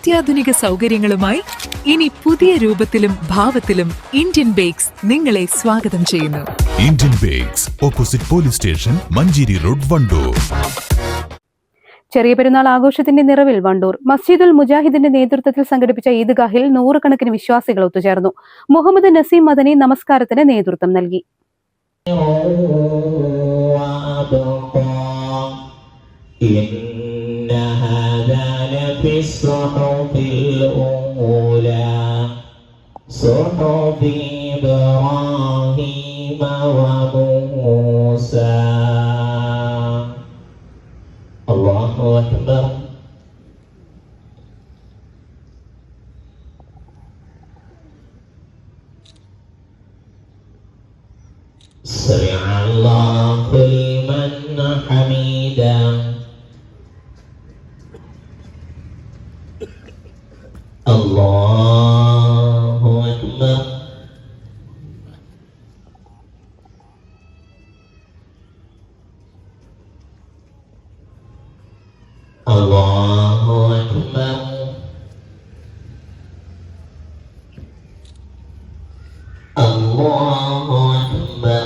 അത്യാധുനിക സൗകര്യങ്ങളുമായി ഇനി പുതിയ രൂപത്തിലും ഭാവത്തിലും ഇന്ത്യൻ ബേക്സ് നിങ്ങളെ സ്വാഗതം ചെയ്യുന്നു. Indian bakes, opposite police station, Manjeri road, Wandoor. ചെറിയ പെരുന്നാൾ ആഘോഷത്തിന്റെ നിറവിൽ വണ്ടൂർ മസ്ജിദുൽ മുജാഹിദിന്റെ നേതൃത്വത്തിൽ സംഘടിപ്പിച്ച ഈദ്ഗാഹിൽ നൂറുകണക്കിന് വിശ്വാസികൾ ഒത്തുചേർന്നു. മുഹമ്മദ് നസീം മദനി നമസ്കാരത്തിന് നേതൃത്വം നൽകി. الله أكبر. سمع الله لمن حمده. الله أكبر. الله أكبر. الله أكبر.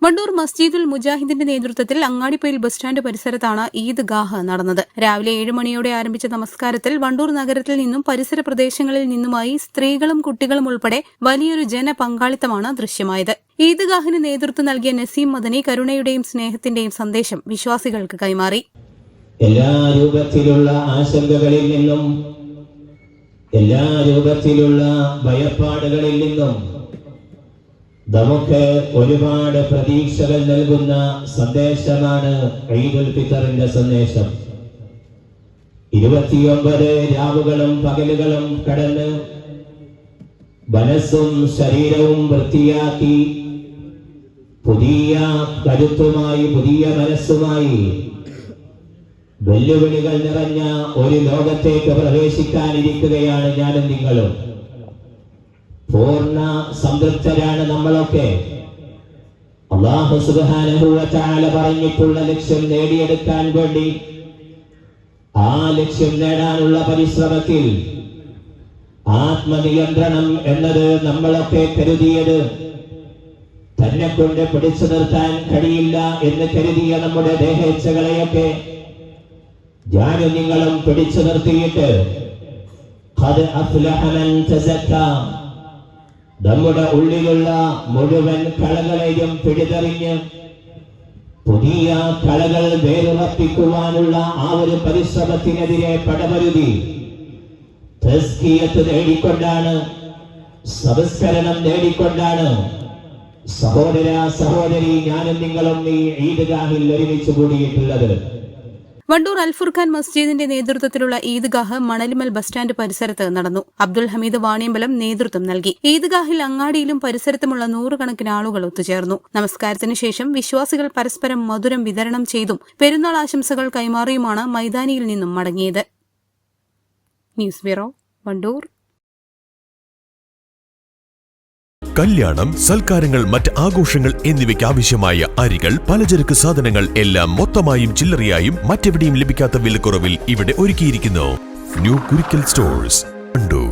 വണ്ടൂർ മസ്ജിദുൽ മുജാഹിദിന്റെ നേതൃത്വത്തിൽ അങ്ങാടിപ്പൊയിൽ ബസ് സ്റ്റാൻഡ് പരിസരത്താണ് ഈദ്ഗാഹ് നടന്നത്. രാവിലെ 7 മണിയോടെ ആരംഭിച്ച നമസ്കാരത്തിൽ വണ്ടൂർ നഗരത്തിൽ നിന്നും പരിസര പ്രദേശങ്ങളിൽ നിന്നുമായി സ്ത്രീകളും കുട്ടികളും ഉൾപ്പെടെ വലിയൊരു ജനപങ്കാളിത്തമാണ് ദൃശ്യമായത്. ഈദ്ഗാഹിന് നേതൃത്വം നൽകിയ നസീം മദനി കരുണയുടെയും സ്നേഹത്തിന്റെയും സന്ദേശം വിശ്വാസികൾക്ക് കൈമാറി. എല്ലാ രൂപത്തിലുള്ള ആശങ്കകളിൽ നിന്നും, എല്ലാ രൂപത്തിലുള്ള ഭയപ്പാടുകളിൽ നിന്നും നമുക്ക് ഒരുപാട് പ്രതീക്ഷകൾ നൽകുന്ന സന്ദേശമാണ് ഈദുൽ ഫിത്തറിന്റെ സന്ദേശം. 29 രാവുകളും പകലുകളും കടന്ന് മനസ്സും ശരീരവും വൃത്തിയാക്കി പുതിയ കരുത്തുമായി, പുതിയ മനസ്സുമായി വെല്ലുവിളികൾ നിറഞ്ഞ ഒരു ലോകത്തേക്ക് പ്രവേശിക്കാനിരിക്കുകയാണ് ഞാനും നിങ്ങളും. പൂർണ്ണ സംതൃപ്തരാണ് നമ്മളൊക്കെ. അല്ലാഹു സുബ്ഹാനഹു വ തആല പറഞ്ഞിട്ടുള്ള ലക്ഷ്യം നേടിയെടുക്കാൻ വേണ്ടി, ആ ലക്ഷ്യം നേടാനുള്ള പരിശ്രമത്തിൽ ആത്മനിയന്ത്രണം എന്നത് നമ്മളൊക്കെ കരുതിയത് തന്നെ കൊണ്ട് പിടിച്ചു നിർത്താൻ കഴിയില്ല എന്ന് കരുതിയ നമ്മുടെ ദേഹേച്ഛകളെയൊക്കെ ഞാനും നിങ്ങളും പിടിച്ചു നിർത്തിയിട്ട് ഖദ് അഫ്ലഹ മൻ തസക്ക, നമ്മുടെ ഉള്ളിലുള്ള മുഴുവൻ കളകളെയും പിടിതെറിഞ്ഞ് പുതിയ കളകൾ വേരുറപ്പിക്കുവാനുള്ള ആ ഒരു പരിശ്രമത്തിനെതിരെ പടപരുതി തസ്കിയത്ത് നേടിക്കൊണ്ടാണ്, സംസ്കരണം നേടിക്കൊണ്ടാണ് സഹോദര സഹോദരി ഞാനും നിങ്ങളും ഈ ഈദ്ഗാഹിൽ ഒരുമിച്ച് കൂടിയിട്ടുള്ളത്. വണ്ടൂർ അൽഫുർഖാൻ മസ്ജിദിന്റെ നേതൃത്വത്തിലുള്ള ഈദ്ഗാഹ് മണലിമൽ ബസ് സ്റ്റാൻഡ് പരിസരത്ത് നടന്നു. അബ്ദുൽ ഹമീദ് വാണിയമ്പലം നേതൃത്വം നൽകി. ഈദ്ഗാഹിൽ അങ്ങാടിയിലും പരിസരത്തുമുള്ള നൂറുകണക്കിന് ആളുകൾ ഒത്തുചേർന്നു. നമസ്കാരത്തിന് ശേഷം വിശ്വാസികൾ പരസ്പരം മധുരം വിതരണം ചെയ്തും പെരുന്നാൾ ആശംസകൾ കൈമാറിയുമാണ് മൈതാനിയിൽ നിന്നും മടങ്ങിയത്. News bureau, Wandoor. കല്യാണം, സൽക്കാരങ്ങൾ, മറ്റ് ആഘോഷങ്ങൾ എന്നിവയ്ക്ക് ആവശ്യമായ അരികൾ, പലചരക്ക് സാധനങ്ങൾ എല്ലാം മൊത്തമായും ചില്ലറയായും മറ്റെവിടെയും ലഭിക്കാത്ത വിലക്കുറവിൽ ഇവിടെ ഒരുക്കിയിരിക്കുന്നു. New Kurikkal stores, Wandoor.